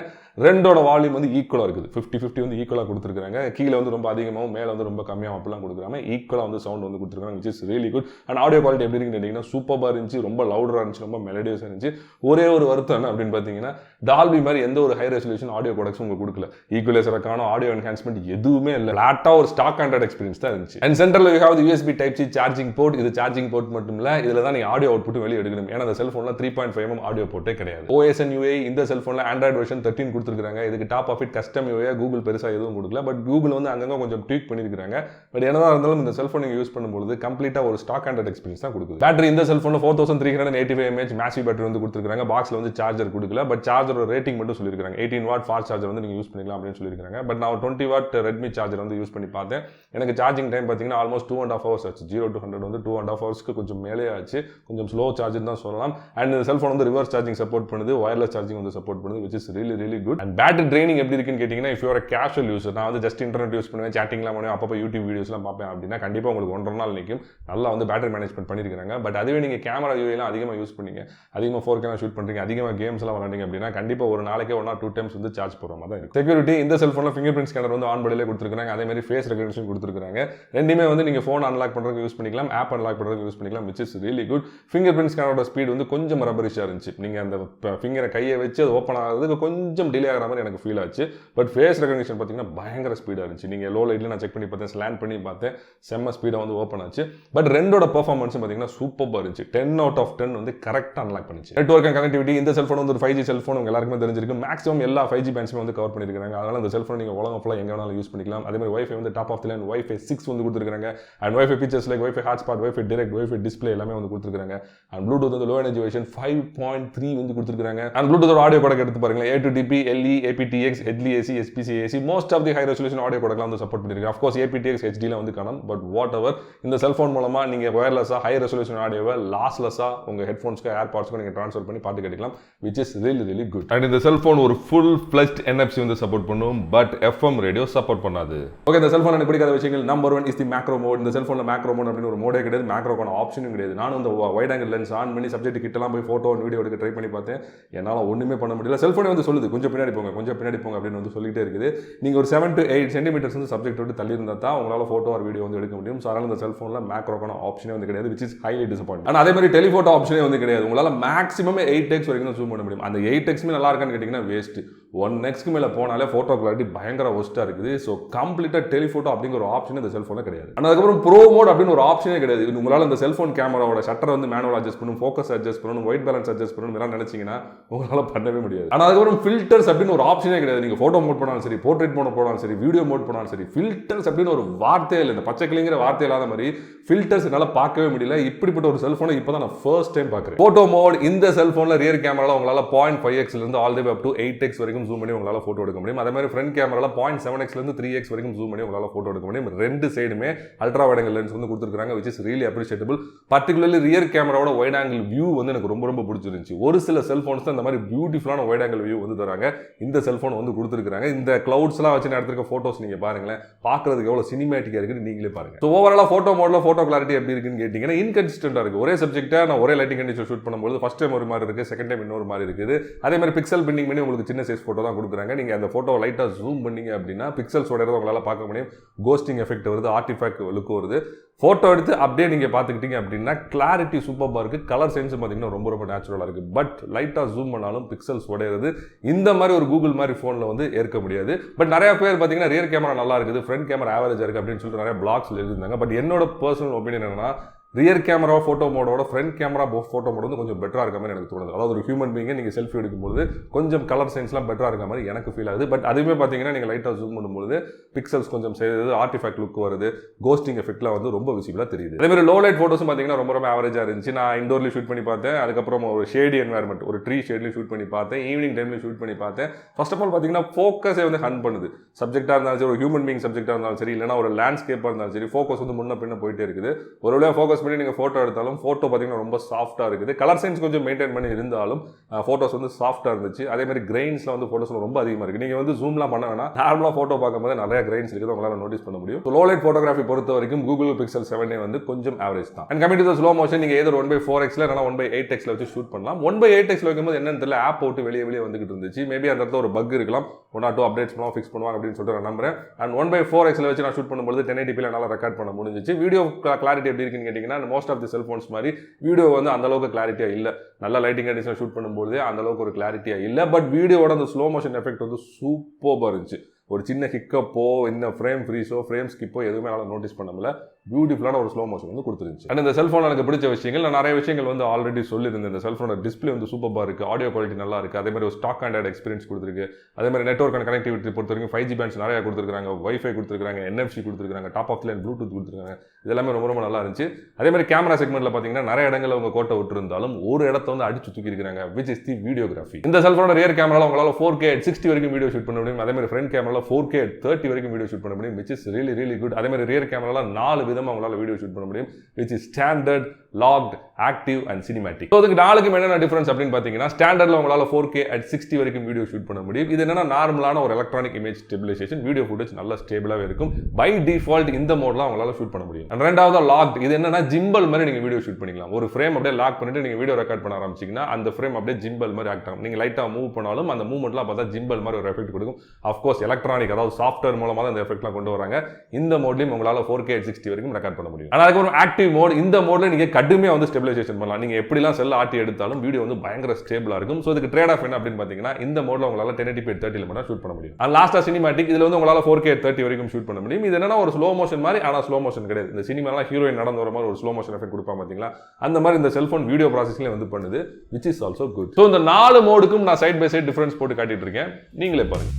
ரெண்டோட வால்யூம் வந்து ஈக்குவலா இருக்குது. 50-50 வந்து ஈக்குவலா கொடுத்துருக்காங்க. கீழே வந்து ரொம்ப அதிகமாகவும் மேல வந்து ரொம்ப கம்மியாகவும் அப்படிலாம் கொடுக்குறாங்க. ஈக்குவலா வந்து சவுண்ட் வந்து கொடுத்துருக்காங்க which is really good. And audio quality எப்படி இருக்குன்னு கேட்டீங்கன்னா சூப்பராக இருந்துச்சு. ரொம்ப லவுடரா இருந்துச்சு, ரொம்ப மெலடியஸா இருந்துச்சு. ஒரே ஒரு வருத்தம் என்ன அப்படின்னு பாத்தீங்கன்னா டால்பி மாதிரி எந்த ஒரு ஹை ரெசல்யூஷன் ஆடியோ கோடெக்ஸும் உங்களுக்கு கொடுக்கல. ஈக்குவலைசருக்கான ஆடியோ என்ஹான்ஸ்மெண்ட் எதுவுமே இல்லை. ஃபிளாட்டா ஒரு ஸ்டாக் ஆண்ட்ராய்ட் எக்ஸ்பீரியன்ஸ் தான் இருந்துச்சு. அண்ட் சென்டர்ல you have the USB Type-C charging port. இது சார்ஜிங் போர்ட் மட்டும் இல்ல, இதுல தான் நீங்க ஆடியோ அவுட்புட் வெளிய எடுக்கணும். ஏன்னா அந்த செல்போன்ல 3.5 mm ஆடியோ போர்ட்டே கிடையாது. OS and UI இந்த செல்போன்ல ஆண்ட்ராய்டு வெர்ஷன் 13 கொடுத்துருக்காங்க. இதுக்கு top of it custom UI Google பெருசா எதுவும் கொடுக்கல. பட் கூகுள் வந்து அங்கங்க கொஞ்சம் ட்வீக் பண்ணிருக்காங்க. பட் என்னதான் இருந்தாலும் இந்த செல்போன் நீங்க யூஸ் பண்ணும்போது கம்ப்ளீட்டா ஒரு ஸ்டாக் ஆண்ட்ராய்ட் எக்ஸ்பீரியன்ஸ் தான் கொடுக்குது. பேட்டரி இந்த செல்போன்ல 4385 mAh மேசிவ் பேட்டரி வந்து கொடுத்துருக்காங்க. பாக்ஸ்ல வந்து சார்ஜர் கொடுக்கல. பட் சார்ஜரோட ரேட்டிங் மட்டும் சொல்லிருக்காங்க. 18 வாட் ஃபாஸ்ட் சார்ஜர் வந்து நீங்க யூஸ் பண்ணிக்கலாம் அப்படின்னு சொல்லிருக்காங்க. பட் நான் 20 வாட் ரெட்மி சார்ஜர் வந்து யூஸ் பண்ணி பார்த்தேன். எனக்கு சார்ஜிங் டைம் பார்த்தீங்கன்னா ஆல்மோஸ்ட் 2.5 hours ஆச்சு. 0 to 100 வந்து 2.5 ஹவர்ஸ்க்கு கொஞ்சம் மேலே ஆச்சு. கொஞ்சம் ஸ்லோ சார்ஜிங் தான் சொல்லலாம். அண்ட் இந்த செல்போன் வந்து ரிவர்ஸ் சார்ஜிங் சப்போர்ட் பண்ணுது, வயர்லெஸ் சார்ஜிங் வந்து சப்போர்ட் பண்ணுது which is really good. And battery training எப்படி இருக்குன்னு கேட்டீங்கன்னா if you are a casual user, நான் வந்து ஜஸ்ட் இன்டர்நெட் யூஸ் பண்ணுவேன், சாட்டிங்லாம் பண்ணுவேன், அப்பப்போ யூடியூப் வீடியோஸ்லாம் பார்ப்பேன் அப்படின்னா கண்டிப்பாக உங்களுக்கு 1.5 நாள் நிற்கும். நல்லா வந்து பேட்டரி மேனேஜ்மெண்ட் பண்ணியிருக்காங்க. பட் அதுவே நீங்கள் கேமரா யூஏலாம் அதிகமாக யூஸ் பண்ணீங்க, அதிகமாக 4K ஷூட் பண்ணுறீங்க, அதிகமாக கேம்ஸ் எல்லாம் விளாண்டிங்க அப்படின்னா கண்டிப்பாக ஒரு நாளைக்கே 1 or 2 times வந்து சார்ஜ் போகிற மாதிரி தான் இருக்கும். செக்யூரிட்டி இந்த செல்ஃபோனில் ஃபிங்கர்பிரிண்ட் ஸ்கேனர் வந்து ஆன் பாடியிலே கொடுத்துருக்காங்க. அதே மாதிரி ஃபேஸ் ரெகக்னிஷன் கொடுத்துருக்காங்க. ரெண்டுமே வந்து நீங்கள் ஃபோன் அன்லாக் பண்ணுறதுக்கு யூஸ் பண்ணிக்கலாம், ஆப் அன்லாக் பண்ணுறதுக்கு யூஸ் பண்ணிக்கலாம் which is really good. Fingerprint ஸ்கேனரோட ஸ்பீட் வந்து கொஞ்சம் ரப்பரிஷாக இருந்துச்சு. நீங்கள் அந்த ஃபிங்கரை கையை வச்சு அது ஓப்பன் ஆகிறதுக்கு கொஞ்சம் டிலே ஆகிற மாதிரி எனக்கு ஃபீல் ஆச்சு. பட் ஃபேஸ் ரெகக்னிஷன் பார்த்தீங்கன்னா பயங்கர ஸ்பீடாக இருந்துச்சு. நீங்கள் லோ லைட்டில் நான் செக் பண்ணி பார்த்தேன், ஸ்லான் பண்ணி பார்த்தேன், செம்ம ஸ்பீடாக வந்து ஓப்பன் ஆச்சு. பட் ரெண்டோட பெர்ஃபார்மன்ஸும் பார்த்தீங்கன்னா சூப்பராக இருந்துச்சு. 10 out of 10 வந்து கரெக்டாக அன்லாக் பண்ணிச்சு. நெட்வொர்க் அண்ட் கனெக்டிவிட்டி இந்த செல்ஃபோன் வந்து ஒரு 5G செல்ஃபோன் உங்க எல்லாருக்குமே தெரிஞ்சிருக்கு. மேக்ஸிமம் எல்லா 5G பேண்ட்ஸுமே வந்து கவர் பண்ணியிருக்காங்க. அதனால இந்த செல்ஃபோன் நீங்கள் உலகம் ஃபுல்லாக எங்கே வேணாலும் யூஸ் பண்ணிக்கலாம். அதே மாதிரி வைஃபை வந்து top of the line wifi 6 வந்து கொடுத்துருக்காங்க. And wifi features like wifi hotspot, wifi direct, wifi display எல்லாமே வந்து கொடுத்துருக்காங்க. அண்ட் ப்ளூடூத் வந்து லோ எனர்ஜி வெர்ஷன் 5.3 வந்து கொடுத்துருக்காங்க. அண்ட் ப்ளூடூத் ஆடியோ கோடெக் எடுத்து பாருங்க, A2DP, LE, APTX, HDAC, SPCAC most of the high resolution audio கோடெக்லாம் வந்து சப்போர்ட் பண்ணிருக்காங்க. ஆஃப் கோர்ஸ் APTX, HD ல வந்து காணும். பட் வாட் எவர் இந்த செல்போன் மூலமா நீங்க வயர்லெஸ்ஸா ஹை ரெசல்யூஷன் ஆடியோவை லாஸ்லெஸ்ஸா உங்க ஹெட்ஃபோன்ஸ்க்கு ஏர்பாட்ஸ்க்கு நீங்க ட்ரான்ஸ்ஃபர் பண்ணி பாட்டு கேட்கலாம் which is really good. And இந்த செல்போன் ஒரு ஃபுல் ஃப்ளெஷ்ட் NFC வந்து சப்போர்ட் பண்ணும். பட் FM ரேடியோ சப்போர்ட் பண்ணாது. ஓகே, இந்த செல்போன் எனக்கு பிடிக்காத விஷயங்கள் number 1 is the macro mode. இந்த செல்போன்ல மேக்ரோ மேக்ரோ மோட் அப்படின்னு ஒரு மோடே கிடையாது, மேக்ரோக்கான ஆப்ஷனும் கிடையாது. நானும் இந்த வைட் ஆங்கிள் லென்ஸ் ஆன் பண்ணி சப்ஜெக்ட் கிட்டலாம் போய் ஃபோட்டோ வீடியோ எடுக்க ட்ரை பண்ணி பார்த்தேன், என்னால் ஒன்றுமே பண்ண முடியல. செல்ஃபோனே வந்து சொல்லுது கொஞ்சம் பின்னாடி போங்க அப்படின்னு வந்து சொல்லிட்டே இருக்குது. நீங்கள் ஒரு 7 to 8 சென்டிமீட்டர்ஸ் வந்து சப்ஜெக்ட் விட்டு தள்ளி இருந்தால் தான் உங்களால் ஃபோட்டோ ஒரு வீடியோ வந்து எடுக்க முடியும். ஸோ அதனால் இந்த செல்ஃபோனில் மேக்ரோக்கான ஆப்ஷனே வந்து கிடையாது, விச் இஸ் ஹைலி டிசப்பாயிண்ட். ஆனால் அதே மாதிரி டெலிஃபோட்டோ ஆப்ஷனே வந்து கிடையாது. உங்களால் மேக்ஸிமம் 8x வரைக்கும் தான் ஜூம் பண்ண முடியும். அந்த 8x நல்லா இருக்கான்னு கேட்டிங்கன்னா வேஸ்ட். 1x மேலே போனாலே ஃபோட்டோ கிளாரிட்டி பயங்கர ஒஸ்ட்டாக இருக்குது. ஸோ கம்ப்ளீட்டாக டெலிஃபோட்டோ அப்படிங்கிற ஒரு ஆப்ஷன் இந்த செல்ஃபோனில் கிடையாது. ஆனால் அதுக்கப்புறம் ப்ரோ மோட் அப்படின்னு ஒரு ஆப்ஷனே கிடையாது. உங்களால் இந்த செல்ஃபோன் கேமராவோட ஷட்டர் வந்து மேனுவல் அட்ஜஸ்ட் பண்ணணும், ஃபோக்கஸ் அட்ஜஸ்ட் பண்ணணும், ஒயிட் பேலன்ஸ் அட்ஜஸ்ட் பண்ணணும் எல்லாம் நினைச்சீங்கன்னா உங்களால் பண்ணவே முடியாது. ஆனால் அதுக்கப்புறம் ஃபில்டர்ஸ் அப்படின்னு ஒரு ஆப்ஷனே கிடையாது. நீங்கள் ஃபோட்டோ மோட் பண்ணாலும் சரி, போர்ட்ரேட் மோட் போனாலும் சரி, வீடியோ மோட் போனாலும் சரி, ஃபில்டர்ஸ் அப்படின்னு ஒரு வார்த்தையே இல்லை. இந்த பச்சை கிளிங்கிற வார்த்தை இல்லாத மாதிரி ஃபில்டர்ஸ் என்னால் பார்க்கவே முடியல. இப்படிப்பட்ட ஒரு செல்ஃபோனை இப்போ தான் நான் ஃபர்ஸ்ட் டைம் பார்க்குறேன். ஃபோட்டோ மோட் இந்த செல்ஃபோனில் ரியர் கேமராவில் உங்களால் 0.5x இருந்து all the way up to 8x வரைக்கும் ஜூம் பண்ணி உங்களால் ஃபோட்டோ எடுக்க முடியும். அதே மாதிரி ஃப்ரண்ட் கேமராவில் 0.7x இருந்து 3x வரைக்கும் ஜூம் பண்ணி உங்களால் ஃபோட்டோ எடுக்க முடியும். ரெண்டு சைடுமே அல்ட்ரா வைட் ஆங்கிள் லென்ஸ் வந்து கொடுத்துருக்காங்க, which is really appreciable. Particularly rear கேமராவோட வைட் ஆங்கிள் வியூ வந்து எனக்கு ரொம்ப பிடிச்சிருந்துச்சு. ஒரு சில செல்ஃபோன்ஸ் தான் இந்த மாதிரி பியூட்டிஃபுல்லான வைட் ஆங்கிள் வியூ வந்து தராங்க. இந்த செல்ஃபோன் வந்து கொடுத்துருக்காங்க. இந்த கிளவுட்ஸ்லாம் வச்சு நான் எடுத்துருக்க ஃபோட்டோஸ் நீங்கள் பாருங்களேன், பார்க்கறதுக்கு எவ்வளோ சினிமேட்டிக்காக இருக்குன்னு நீங்களே பாருங்க. ஸோ ஓவராலாக ஃபோட்டோ மோடில் ஃபோட்டோ கிளாரிட்டி எப்படி இருக்குன்னு கேட்டிங்கன்னா இன்கன்சிஸ்டண்டாக இருக்குது. ஒரே சப்ஜெக்டாக நான் ஒரே லைட்டிங் கண்டிஷன் ஷூட் பண்ணும்போது ஃபர்ஸ்ட் டைம் ஒரு மாதிரி இருக்குது, செகண்ட் டைம் இன்னொரு மாதிரி இருக்குது. அதே மாதிரி பிக்சல் பின்னிங் பண்ணி உங்களுக்கு சின்ன சைஸ் ஃபோட்டோ தான் கொடுக்குறாங்க. நீங்கள் அந்த ஃபோட்டோ லைட்டாக ஜூம் பண்ணீங்க அப்படின்னா பிக்சல்ஸோட உங்களால் பார்க்க முடியும். கோஸ்டிங் எஃபெக்ட் வருது, ஆர்டிஃபேக்ட் லுக் வருது. ஃபோட்டோ எடுத்து அப்படியே நீங்கள் பார்த்துக்கிட்டீங்க அப்படின்னா கிளாரிட்டி சூப்பராக இருக்குது. கலர் சென்ஸ் பார்த்தீங்கன்னா ரொம்ப நேச்சுரலாக இருக்குது. பட் லைட்டாக ஜூம் பண்ணாலும் பிக்சல்ஸ் உடையிறது இந்த மாதிரி ஒரு கூகுள் மாதிரி ஃபோனில் வந்து ஏற்க முடியாது. பட் நிறைய பேர் பார்த்தீங்கன்னா ரியர் கேமரா நல்லா இருக்குது, ஃப்ரண்ட் கேமரா ஆவரேஜாக இருக்குது அப்படின்னு சொல்லிட்டு நிறைய பிளாக்ஸ் எழுதிருந்தாங்க. பட் என்னோட பர்சனல் ஒப்பீனியன் என்னன்னா ரியர் கேமரா ஃபோட்டோ மோடோட ஃப்ரண்ட் கேமரா ஃபோட்டோ மோட் வந்து கொஞ்சம் பெட்டராக இருக்க மாதிரி எனக்கு தோணுது. அதாவது ஒரு ஹியூமன் பீங்கை நீங்கள் செல்ஃபி எடுக்கும்போது கொஞ்சம் கலர் சைன்ஸ்லாம் பெட்டராக இருக்க மாதிரி எனக்கு ஃபீல் ஆகுது. பட் அதுவுமே பார்த்தீங்கன்னா நீங்கள் லைட்டாக ஜூம் பண்ணும்போது பிக்சல்ஸ் கொஞ்சம் செய்யுது, ஆர்டிஃபேக்ட் லுக் வருது, கோஸ்டிங் எஃபெக்ட்லாம் வந்து ரொம்ப விசிபிளாக தெரியுது. அதே மாதிரி லோ லைட் ஃபோட்டோஸும் பார்த்தீங்கன்னா ரொம்ப ஆவரேஜாக இருந்துச்சு. நான் இண்டோர்லேயும் ஷூட் பண்ணி பார்த்தேன், அதுக்கப்புறம் ஒரு ஷேடி என்வாயர்மெண்ட் ஒரு ட்ரீ ஷேட்லையும் ஷூட் பண்ணி பார்த்தேன், ஈவினிங் டைம்லையும் ஷூட் பண்ணி பார்த்தேன். ஃபர்ஸ்ட் ஆஃப் ஆல் பார்த்தீங்கன்னா ஃபோக்கஸே வந்து ஹன் பண்ணுது. சப்ஜெக்டாக இருந்தாலும் சரி, ஒரு ஹியூமன் பீங் சப்ஜெக்டாக இருந்தாலும் சரி, இல்லைனா ஒரு லேண்ட்ஸ்கேப்பாக இருந்தாலும் சரி, ஃபோக்கஸ் வந்து முன்ன பின்ன போயிட்டே இருக்குது. ஒரு வழியாக ஃபோக்கஸ் பண்ணி நீங்கள் ஃபோட்டோ எடுத்தாலும் ஃபோட்டோ பார்த்தீங்கன்னா ரொம்ப சாஃப்டாக இருக்குது. கலர் சைன்ஸ் கொஞ்சம் மெயின்டைன் பண்ணி இருந்தாலும் ஃபோட்டோஸ் வந்து சாஃப்டாக இருந்துச்சு. அதே மாதிரி கிரெயின்ஸ்ல வந்து ஃபோட்டோஸ் ரொம்ப அதிகமாக இருக்குது. நீங்கள் வந்து ஜூம்லாம் பண்ண வேணா, நார்மலாக ஃபோட்டோ பார்க்கும்போது நிறைய கிரெயின்ஸ் இருக்குது, உங்களால் நோட்டீஸ் பண்ண முடியும். லோ லைட் ஃபோட்டோகிராஃபி பொறுத்த வரைக்கும் கூகுள் பிக்சல் 7a வந்து கொஞ்சம் ஆவரேஜ் தான். And coming to the slow motion, நீங்கள் ஏதோ 1/4x இல்லைனா 1/8x வச்சு ஷூட் பண்ணலாம். 1/8x வைக்கும்போது என்னன்னு தெரியல, ஆப் போட்டு வெளியே வந்துகிட்டு இருந்துச்சு. மேபி அந்த இடத்துல ஒரு பக் இருக்கலாம், 1 or 2 அப்டேட்ஸ் பண்ணுவோம், ஃபிக்ஸ் பண்ணுவாங்க அப்படின்னு சொல்லிட்டு நான் நம்புறேன். அண்ட் 1/4x வச்சு நான் ஷூட் பண்ணும்போது 1080p என்னால் ரெக்கார்ட் பண்ண முடிஞ்சிச்சு. வீடியோ கிளாரிட்டி எப்படி இருக்குன்னு கேட்டிங்கன்னா மோஸ்ட் ஆஃப் தி செல்ஃபோன்ஸ் மாதிரி வீடியோ வந்து அந்த அளவுக்கு கிளாரிட்டியா இல்ல. நல்ல லைட்டிங் கண்டிஷன் ஷூட் பண்ணும்போது அந்த அளவுக்கு ஒரு கிளாரிட்டியா இல்ல. பட் வீடியோவோட அந்த ஸ்லோ மோஷன் எஃபெக்ட் வந்து சூப்பரா இருந்துச்சு. ஒரு சின்ன ஹிக்கப்போ இந்த ஃப்ரேம் ஃப்ரீஸோ ஃப்ரேம் ஸ்கிப்போ எதுவுமே என்னால் நோட்டீஸ் பண்ண முடியல. பியூட்டிஃபுல்லான ஒரு ஸ்லோ மோஷன் வந்து கொடுத்துருந்துச்சு. அண்ட் இந்த செல்ஃபோன் எனக்கு பிடிச்ச விஷயங்கள் நான் நிறைய விஷயங்கள் வந்து ஆல்ரெடி சொல்லியிருந்தேன். இந்த செல்ஃபோனோட டிஸ்பிளே வந்து சூப்பராக இருக்குது, ஆடியோ குவாலிட்டி நல்லா இருக்குது, அதே மாதிரி ஒரு ஸ்டாக் ஆண்ட்ராய்டு எக்ஸ்பீரியன்ஸ் கொடுத்துருக்கு. அதே மாதிரி நெட்வொர்க் அண்ட் கனெக்டிவிட்டி பொறுத்த வரைக்கும் 5G பேண்ட்ஸ் நிறையா கொடுத்துருக்காங்க, வைஃபை கொடுத்துருக்காங்க, NFC கொடுத்துருக்காங்க, டாப் ஆஃப் லைன் ப்ளூடூத் கொடுத்துருக்காங்க. இதெல்லாமே ரொம்ப நல்லா இருந்துச்சு. அதே மாதிரி கேமரா செக்மெண்ட்டில் பார்த்தீங்கன்னா நிறைய இடங்களில் அவங்க கோட்டை விட்டுருந்தாலும் ஒரு இடத்த வந்து அடிச்சு தூக்கி இருக்காங்க, விச் இஸ் தி வீடியோகிராஃபி. இந்த செல்ஃபோனோட ரியர் கேமராவில் உங்களால் 4K at 60 வரைக்கும் வீடியோ ஷூட் பண்ண முடியும். அதே மாதிரி ஃப்ரண்ட் கேமராவில் 4K at 30 வரைக்கும் வீடியோ ஷூட் பண்ண முடியும், which is really good. அதே மாதிரி ரியர் கேமராவில் 4 விதமாக உங்களால் வீடியோ ஷூட் பண்ண முடியும், which is standard, locked, active and cinematic. So அதுக்கு நாலுக்கும் என்னென்ன டிஃபரன்ஸ் அப்படின்னு பார்த்தீங்கன்னா ஸ்டாண்டர்டில் உங்களால் 4K at 60 வரைக்கும் வீடியோ ஷூட் பண்ண முடியும். இது என்னன்னா நார்மலான ஒரு electronic image stabilisation, video footage நல்ல ஸ்டேபிளாகவே இருக்கும். பை டிஃபால்ட் இந்த மோட்லாம் உங்களால் ஷூட் பண்ண முடியும். அண்ட் ரெண்டாவது லாக்ட், இது என்னன்னா ஜிம்பல் மாதிரி நீங்கள் வீடியோ ஷூட் பண்ணிக்கலாம். ஒரு ஃப்ரேம் அப்படியே லாக் பண்ணிட்டு நீங்கள் வீடியோ ரெக்கார்ட் பண்ண ஆரம்பிச்சிங்கன்னா அந்த ஃப்ரேம் அப்படியே ஜிம்பல் மாதிரி ஆக்ட் ஆகும். நீங்கள் லைட்டாக மூவ் பண்ணாலும் அந்த மூவ்மெண்ட்லாம் பார்த்தா ஜிம்பல் மாதிரி ஒரு எஃபெக்ட் கொடுக்கும். அஃப்கோர்ஸ் எலக்ட்ரானிக், அதாவது சாஃப்ட்வேர் மூலமாக தான் இந்த எஃபெக்ட்லாம் கொண்டு வராங்க. இந்த மோட்லையும் உங்களால் 4K at 60 வரைக்கும் ரெக்கார்ட் பண்ண முடியும். ஆனால் அதுக்கு ஒரு ஆக்டிவ் மோட், இந்த மோட்ல நீங்கள் கடுமையாக வந்து ஸ்டெபிலைசேஷன் பண்ணலாம். நீங்கள் எப்படிலாம் செல்ல ஆட்டி எடுத்தாலும் வீடியோ வந்து பயங்கர ஸ்டேபிளாக இருக்கும். ஸோ இதுக்கு ட்ரேட் ஆஃப் என்ன அப்படின்னு பார்த்தீங்கன்னா இந்த மோட்ல உங்களால் 1080p at 30 மட்டும் ஷூட் பண்ண முடியும். அண்ட் லாஸ்ட்டாக சினிமேட்டிக், இதில் வந்து உங்களால் 4K at 30 வரைக்கும் ஷூட் பண்ண முடியும். இது என்னன்னா ஒரு ஸ்லோ மோஷன் மாதிரி, ஆனால் ஸ்லோ மோஷன் கிடையாது. இந்த சினிமாலாம் ஹீரோயின் நடந்து வர மாதிரி ஒரு ஸ்லோ மோஷன் எஃபெக்ட் கொடுப்பாங்க பார்த்தீங்களா, அந்த மாதிரி இந்த செல்ஃபோன் வீடியோ ப்ராசஸிங்ல வந்து பண்ணுது, which is also good. So இந்த 4 மோடுக்கும் நான் சைட் பை சைட் டிஃபரன்ஸ் போட்டு காட்டிட்டு இருக்கேன், நீங்களே பாருங்க.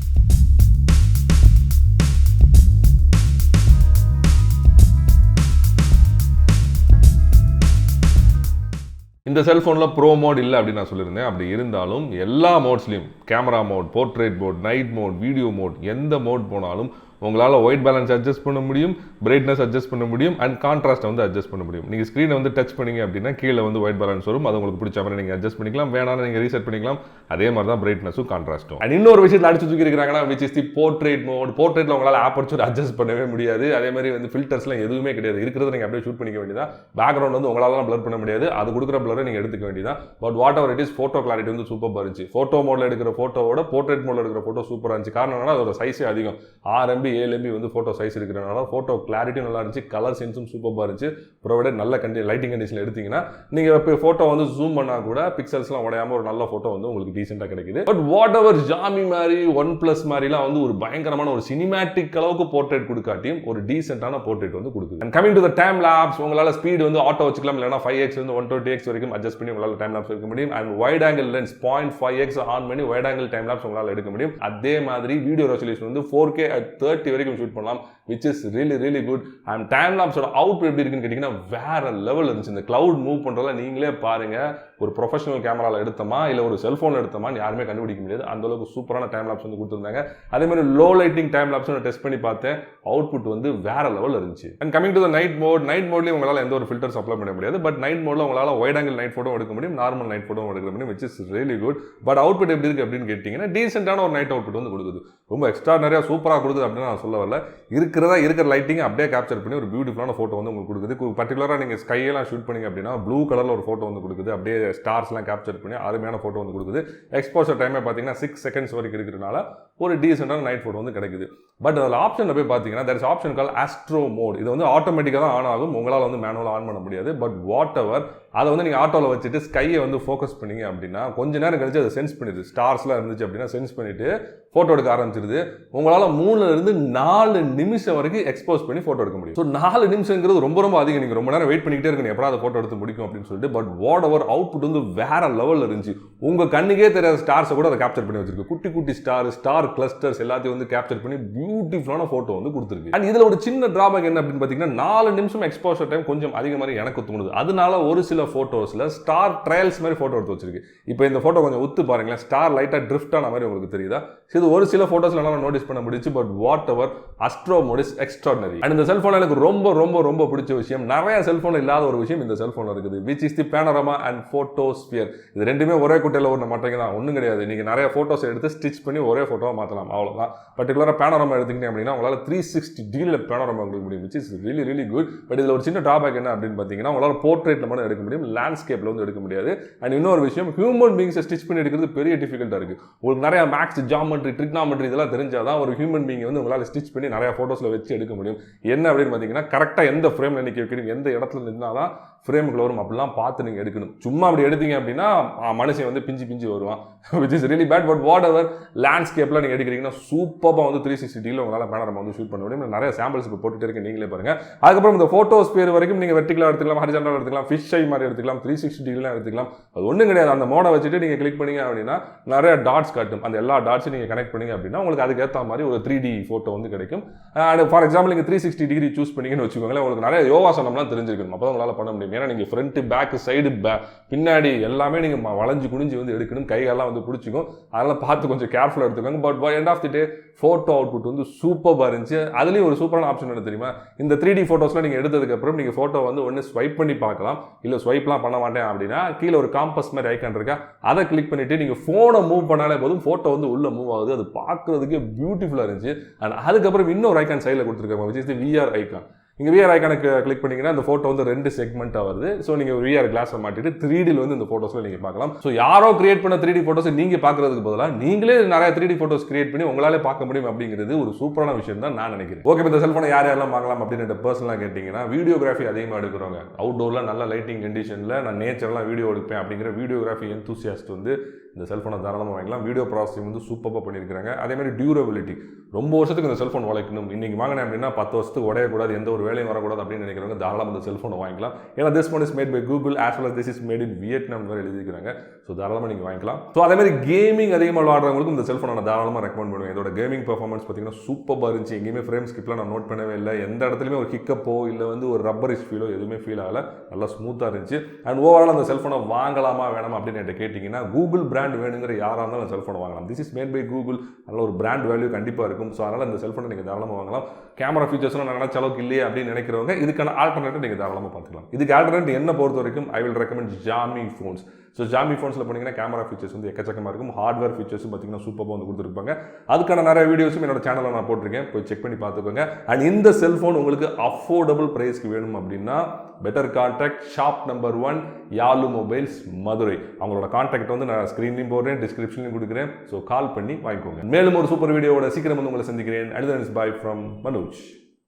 இந்த செல்ஃபோனில் ப்ரோ மோட் இல்லை அப்படின்னு நான் சொல்லியிருந்தேன். அப்படி இருந்தாலும் எல்லா மோட்ஸ்லையும் camera mode, portrait mode, night mode, video mode, எந்த மோட் போனாலும் உங்களால் ஒயிட் பேலன்ஸ் அட்ஜஸ்ட் பண்ண முடியும், பிரைட்னஸ் அட்ஜஸ்ட் பண்ண முடியும், அண்ட் கான்ட்ராஸ்ட்டை வந்து அட்ஜஸ்ட் பண்ண முடியும். நீங்கள் ஸ்க்ரீனை வந்து டச் பண்ணிங்க அப்படின்னா கீழே வந்து ஒயிட் பேலன்ஸ் வரும். அது உங்களுக்கு பிடிச்ச மாதிரி நீங்கள் அட்ஜஸ்ட் பண்ணிக்கலாம், வேணாலும் நீங்கள் ரீசெட் பண்ணிக்கலாம். அதே மாதிரி தான் பிரைட்னஸும் கான்ட்ராஸ்ட்டும். அண்ட் இன்னொரு விஷயத்தில் அடிச்சு தூக்கி இருக்கிறாங்கன்னா which is the portrait mode. போர்ட்ரேட்டில் உங்களால் ஆப்பர்ச்சுர் அட்ஜஸ்ட் பண்ணவே முடியாது. அதே மாதிரி வந்து ஃபில்டர்ஸ்லாம் எதுவுமே கிடையாது. இருக்கிறத நீங்கள் அப்படியே ஷூட் பண்ணிக்க வேண்டியதான். பேக்ரவுண்ட் வந்து உங்களால் பிளர் பண்ண முடியாது. அது கொடுக்குற பிளரை நீங்கள் எடுத்துக்க வேண்டியதான். But what ever it is, photo clarity வந்து சூப்பராக இருந்துச்சு. ஃபோட்டோ மோடில் எடுக்கிற ஃபோட்டோவோட போர்ட்ரேட் மோடில் எடுக்கிற ஃபோட்டோ சூப்பராக இருந்துச்சு. காரணம் என்னன்னா அதோட சைஸே அதிகம், 6 MB 7 MB வந்து ஃபோட்டோ சைஸ் இருக்கிறனால ஃபோட்டோ கிளாரிட்டி நல்லா இருந்துச்சு, கலர் சென்ஸும் சூப்பராக இருந்துச்சு. ப்ரொவைடட் நல்ல லைட்டிங் கண்டிஷனில் எடுத்தீங்கன்னா நீங்கள் இப்போ ஃபோட்டோ வந்து ஜூம் பண்ணால் கூட பிக்சல்ஸ்லாம் உடையாமல் ஒரு நல்ல ஃபோட்டோ வந்து உங்களுக்கு டீசெண்டாக கிடைக்குது. பட் வாட் எவர் ஜாமி மாதிரி OnePlus மாதிரிலாம் வந்து ஒரு பயங்கரமான ஒரு சினிமேட்டிக் அளவுக்கு போர்ட்ரேட் கொடுக்காட்டியும் ஒரு டீசென்டான போர்ட்ரேட் வந்து கொடுக்குது. And coming to the time labs, உங்களால் ஸ்பீடு வந்து ஆட்டோ வச்சுக்கலாம், இல்லைனா 5x வந்து 120x வரைக்கும் அட்ஜஸ்ட் பண்ணி உங்களால் டைம் லேப்ஸ் எடுக்க முடியும். And wide angle lens 0.5x on பண்ணி வைட் ஆங்கிள் டைம் லேப்ஸ் உங்களால் எடுக்க முடியும். அதே மாதிரி வீடியோ ரெசல்யூஷன் வந்து 4K at 30 வரைக்கும் ஷூட் பண்ணலாம், which is really good. And time லேப்ஸோட அவுட் எப்படி இருக்குன்னு கேட்டிங்கன்னா வேற லெவல் இருந்துச்சு. இந்த கிளவுட் மூவ் பண்ணுறதுல நீங்களே பாருங்க, ஒரு ப்ரொஃபஷனல் கேமராவில் எடுத்தோமா இல்லை ஒரு செல்ஃபோன் எடுத்தோமான்னு யாருமே கண்டுபிடிக்க முடியாது. அந்த அளவுக்கு சூப்பரான டைம் லேப்ஸ் வந்து கொடுத்துருந்தாங்க. அதே மாதிரி லோ லைட்டிங் டைம் லேப்ஸ் நான் டெஸ்ட் பண்ணி பார்த்தேன், அவுட்புட் வந்து வேற லெவல் இருந்துச்சு. And coming to the night மோட்லேயும் உங்களால் எந்த ஒரு ஃபில்டர்ஸ் அப்ளை பண்ண முடியாது. பட் நைட் மோட்ல உங்களால் வைட் ஆங்கிள் நைட் ஃபோட்டோ எடுக்க முடியும், நார்மல் நைட் ஃபோட்டோ எடுக்க முடியும், which is really good. But output எப்படி இருக்கு அப்படின்னு கேட்டிங்கன்னா டீசென்டான ஒரு நைட் அவுட்புட் வந்து கொடுக்குது. ரொம்ப எக்ஸ்ட்ராடனரியாக சூப்பராக கொடுக்குது அப்படின்னு நான் சொல்ல வரல. இருக்கிற லைட்டிங் அப்படியே கேப்சர் பண்ணி ஒரு பியூட்டிஃபுல்லான ஃபோட்டோ வந்து உங்களுக்கு கொடுக்குது. பர்டிகுலராக நீங்கள் ஸ்கையெல்லாம் ஷூட் பண்ணிங்க அப்படின்னா ப்ளூ கலரில் ஒரு ஃபோட்டோ வந்து கொடுக்குது, அப்படியே ஸ்டார்ஸ்லாம் கேப்சர் பண்ணி அருமையான ஃபோட்டோ வந்து கொடுக்குது. எக்ஸ்போசர் டைமே பார்த்தீங்கன்னா 6 seconds வரைக்கும் இருக்கிறதுனால ஒரு டீசென்டான நைட் ஃபோட்டோ வந்து கிடைக்குது. பட் அதில் ஆப்ஷனில் போய் பார்த்தீங்கன்னா there is option called astro mode. இது வந்து ஆட்டோமேட்டிக்காக தான் ஆன் ஆகும், உங்களால் வந்து மேனுவலாக ஆன் பண்ண முடியாது. பட் வாட் எவர் அதை வந்து நீங்கள் ஆட்டோவில் வச்சுட்டு ஸ்கையை வந்து ஃபோக்கஸ் பண்ணிங்க அப்படின்னா கொஞ்ச நேரம் கழிச்சு அதை சென்ஸ் பண்ணிடுது. ஸ்டார்ஸ்லாம் இருந்துச்சு அப்படின்னா சென்ஸ் பண்ணிவிட்டு ஃபோட்டோ எடுக்க ஆரம்பிச்சிருது. உங்களால் 3-4 நிமிஷம் வரைக்கும் எக்ஸ்போஸ் பண்ணி ஃபோட்டோ எடுக்க முடியும். ஸோ 4 நிமிஷங்கிறது ரொம்ப அதிகம். நீங்கள் ரொம்ப நேரம் வெயிட் பண்ணிக்கிட்டே இருக்கணும், எப்படா அதை ஃபோட்டோ எடுத்து முடிக்கும் அப்படின்னு சொல்லிட்டு. பட் வாட் எவர் அவுட்புட் வந்து வேற லெவலில் இருந்துச்சு. உங்கள் கண்ணுக்கே தெரியாத ஸ்டார்ஸை கூட அதை கேப்சர் பண்ணி வச்சிருக்கு. குட்டி ஸ்டார் கிளஸ்டர்ஸ் எல்லாத்தையும் வந்து கேப்சர் பண்ணி பியூட்டிஃபுல்லான ஃபோட்டோ வந்து கொடுத்துருக்கு. அண்ட் இதில் ஒரு சின்ன டிராபேக் என்ன அப்படின்னு பார்த்தீங்கன்னா 4 நிமிஷம் எக்ஸ்போசர் டைம் கொஞ்சம் அதிக மாதிரி எனக்கு தோணுது. அதனால ஒரு சில ஃபோட்டோஸில் ஸ்டார் ட்ரையல்ஸ் மாதிரி ஃபோட்டோ எடுத்து வச்சிருக்கு. இப்போ இந்த ஃபோட்டோ கொஞ்சம் ஒத்து பாருங்களேன், ஸ்டார் லைட்டாக ட்ரிஃப்ட் ஆன மாதிரி உங்களுக்கு தெரியுதா? இது ஒரு சில ஃபோட்டோஸ்ல நான் நோட்டீஸ் பண்ண முடிஞ்சு. But whatever astro mode is extraordinary. And இந்த செல்ஃபோன் எனக்கு ரொம்ப பிடிச்ச விஷயம், நிறைய செல்ஃபோன் இல்லாத ஒரு விஷயம் இந்த செல்ஃபோன் இருக்குது, which is the பேனோரமா and photosphere. இது ரெண்டுமே ஒரே குட்டையில் ஒரு மாட்டேங்க தான், ஒன்றும் கிடையாது. நீங்கள் நிறைய ஃபோட்டோஸ் எடுத்து ஸ்டிச் பண்ணி ஒரே ஃபோட்டோவை மாற்றலாம், அவ்வளோதான். பர்டிகுலராக பேனோரமா எடுத்துக்கிட்டீங்க அப்படின்னா உங்களால் 360 டிகிரியில் பேனோரமா எடுக்க முடியும், which is really good. But இதில் ஒரு சின்ன டிராபேக் என்ன அப்படின்னு பார்த்தீங்கன்னா உங்களால் போர்ட்ரேட்டில் மட்டும் எடுக்க முடியும், லேண்ட்ஸ்கேப்பில் வந்து எடுக்க முடியாது. அண்ட் இன்னொரு விஷயம், ஹியூமன் பீங்ஸை ஸ்டிச் பண்ணி எடுக்கிறது பெரிய டிஃபிகல்ட்டாக இருக்குது. உங்களுக்கு நிறைய மேக்ஸ், ஜாமெட்ரி, ட்ரிக்னாமெட்ரி இதெல்லாம் தெரிஞ்சாதான் ஒரு ஹியூமன் பீங்கை வந்து உங்களால் ஸ்டிச் பண்ணி நிறைய ஃபோட்டோஸில் வச்சு எடுக்க முடியும். என்ன அப்படின்னு பார்த்தீங்கன்னா கரெக்டாக எந்த ஃப்ரேமில் நிற்க வைக்கிறீங்க, எந்த இடத்துல நின்றால் தான் ஃப்ரேமுக்குள்ள வரும் அப்படிலாம் பார்த்து நீங்கள் எடுக்கணும். சும்மா அப்படி எடுத்தீங்க அப்படின்னா மனுஷன் வந்து பிஞ்சு வருவான், which is really bad. But whatever லேண்ட்ஸ்கேப்லாம் நீங்கள் எடுக்கிறீங்கன்னா சூப்பராக வந்து 360 டிகிரியில் உங்களால் பேனோரமா வந்து ஷூட் பண்ண முடியும். நிறைய சாம்பிள்ஸ் இப்போ போட்டுகிட்டே இருக்கேன், நீங்களே பாருங்க. அதுக்கப்புறம் இந்த ஃபோட்டோஸ் பேர் வரைக்கும் நீங்கள் வெர்டிகலாக எடுத்துக்கலாம், ஹாரிசான்டலாக எடுத்துக்கலாம், ஃபிஷ் ஐ மாதிரி எடுத்துக்கலாம், 360 டிகிரிலாம் எடுத்துக்கலாம். அது ஒன்றும் கிடையாது. அந்த மோடை வச்சுட்டு நீங்கள் கிளிக் பண்ணீங்க அப்படின்னா நிறைய டாட்ஸ் காட்டும். அந்த எல்லா டாட்ஸும் நீங்கள் கனெக்ட் பண்ணீங்க அப்படின்னா உங்களுக்கு அதுக்கேற்ற மாதிரி ஒரு 3D ஃபோட்டோ வந்து கிடைக்கும். ஃபார் எக்ஸாம்பிள் நீங்கள் 360 டிகிரி சூஸ் பண்ணீங்கன்னு வச்சுக்கோங்களேன், உங்களுக்கு நிறைய யோகாசனம்லாம் தெரிஞ்சிருக்கணும், அப்போ தான் உங்களால் பண்ண முடியும். ஏன்னா நீங்கள் ஃப்ரண்ட், பேக், சைடு, பின்னாடி எல்லாமே நீங்கள் வளைஞ்சு குனிஞ்சு வந்து எடுக்கணும், கைகள்லாம் வந்து பிடிச்சிக்கும். அதெல்லாம் பார்த்து கொஞ்சம் கேர்ஃபுல்லாக எடுத்துக்கோங்க. But by end of the day photo output வந்து சூப்பராக இருந்துச்சு. அதுலேயும் ஒரு சூப்பரான ஆப்ஷன் என்ன தெரியுமா, இந்த 3D ஃபோட்டோஸ்லாம் நீங்கள் எடுத்ததுக்கப்புறம் நீங்கள் ஃபோட்டோ வந்து ஒன்று ஸ்வைப் பண்ணி பார்க்கலாம், இல்லை ஸ்வைப்லாம் பண்ண மாட்டேன் அப்படின்னா கீழே ஒரு காம்பஸ் மாதிரி ஐக்கான் இருக்கா, அதை கிளிக் பண்ணிவிட்டு நீங்கள் ஃபோனை மூவ் பண்ணாலே போதும் ஃபோட்டோ வந்து உள்ளே மூவ் ஆகுது. அது பார்க்குறதுக்கு பியூட்டிஃபுல்லாக இருந்துச்சு. அண்ட் அதுக்கப்புறம் இன்னொரு ஐக்கான் சைடில் கொடுத்துருக்காங்க, which is the VR icon. நீங்கள் VR ஐக்கானுக்கு கிளிக் பண்ணிங்கன்னா அந்த ஃபோட்டோ வந்து 2 செக்மெண்ட்டாக வருது. ஸோ நீங்கள் VR கிளாஸை மாட்டிட்டு 3Dயில் வந்து இந்த ஃபோட்டோஸில் நீங்கள் பார்க்கலாம். ஸோ யாரோ கிரியேட் பண்ண 3D ஃபோட்டோஸ் நீங்கள் பார்க்குறதுக்கு பதிலாக நீங்களே நிறைய 3D ஃபோட்டோஸ் கிரியேட் பண்ணி உங்களாலே பார்க்க முடியும் அப்படிங்கிறது ஒரு சூப்பரான விஷயம் தான் நான் நினைக்கிறேன். ஓகே, இந்த செல்ஃபோனை யாரெல்லாம் பார்க்கலாம் அப்படின்னு பர்சனலாக கேட்டிங்கன்னா, வீடியோகிராஃபி அதிகமாக எடுக்கிறவங்க, அவுட்டோரில் நல்ல லைட்டிங் கண்டிஷனில் நான் நேச்சரெலாம் வீடியோ எடுப்பேன் அப்படிங்கிற வீடியோகிராஃபி எந்தூசியாஸ்ட் வந்து இந்த செல்ஃபோனை தாராளமாக வாங்கலாம். வீடியோ ப்ராசஸிங் வந்து சூப்பராக பண்ணியிருக்காங்க. அதேமாதிரி டியூரபிலிட்டி, ரொம்ப வருஷத்துக்கு இந்த செல்ஃபோன் உழைக்கணும், இன்றைக்கி வாங்கினேன் அப்படின்னா 10 வருஷத்துக்கு உடையக்கூடாது, எந்த ஒரு வேலையும் வரக்கூடாது அப்படின்னு நினைக்கிறவங்க தாராளமாக இந்த செல்ஃபோனை வாங்கிக்கலாம். ஏன்னா this one is made by Google as well as this is made in Vietnam வேறு எழுதிக்கிறாங்க. ஸோ தாராளமாக நீங்கள் வாங்கிக்கலாம். ஸோ அதேமாதிரி கேமிங் அதிகமாக விளாடுறவங்களுக்கும் இந்த செல்ஃபோனை நான் தாராளமாக ரெக்கமெண்ட் பண்ணுவேன். இதோட கேமிங் பர்ஃபார்மன்ஸ் பார்த்தீங்கன்னா சூப்பராக இருந்துச்சு. எங்கேயுமே ஃப்ரேம் ஸ்கிப்லாம் நான் நோட் பண்ணவே இல்லை. எந்த இடத்துலையுமே ஒரு ஹிக்கப்போ இல்லை வந்து ஒரு ரப்பரிஷ் ஃபீலோ எதுவுமே ஃபீல் ஆகலை. நல்லா ஸ்மூத்தாக இருந்துச்சு. அண்ட் ஓவரால் அந்த செல்ஃபோனை வாங்கலாமா வேணாமா அப்படின்னு என்கிட்ட கேட்டிங்கன்னா கூகுள் பிராண்ட் பிராண்ட் வேணுங்கிற யாராக இருந்தாலும் அந்த செல்ஃபோனை வாங்கலாம். This is made by Google, அதனால் ஒரு பிராண்ட் வேல்யூ கண்டிப்பாக இருக்கும். ஸோ அதனால் இந்த செல்ஃபோனை நீங்கள் தாராளமாக வாங்கலாம். கேமரா ஃபீச்சர்ஸ்லாம் நான் நினச்ச அளவுக்கு இல்லையே அப்படின்னு நினைக்கிறவங்க இதுக்கான ஆல்டர்னேட்டிவ் நீங்கள் தாராளமாக பார்த்துக்கலாம். இதுக்கு ஆல்டர்னேட் என்ன பொறுத்த வரைக்கும் I will recommend Xiaomi phones. So Xiaomi ஃபோன்ஸில் போனீங்கன்னா கேமரா ஃபீச்சர்ஸ் வந்து எக்கச்சக்கமாக இருக்கும். ஹார்ட்வேர் ஃபீச்சர்ஸும் பார்த்தீங்கன்னா சூப்பராக வந்து கொடுத்துருப்பாங்க. அதுக்கான நிறைய வீடியோஸும் என்னோட சேனலில் நான் போட்டிருக்கேன், போய் செக் பண்ணி பார்த்துக்கோங்க. அண்ட் இந்த செல்ஃபோன் உங்களுக்கு அஃபோர்டபுள் ப்ரைஸ்க்கு வேணும் அப்படின்னா better contact shop number 1 YALU mobiles Madurai. அவங்களோட கான்டாக்ட் வந்து நான் ஸ்க்ரீன்லையும் போடுறேன், டிஸ்கிரிப்ஷன்லையும் கொடுக்குறேன். ஸோ கால் பண்ணி வாங்கிக்கோங்க. மேலும் ஒரு சூப்பர் வீடியோவோட சீக்கிரம் வந்து உங்களை சந்திக்கிறேன். And then is by from Manoj.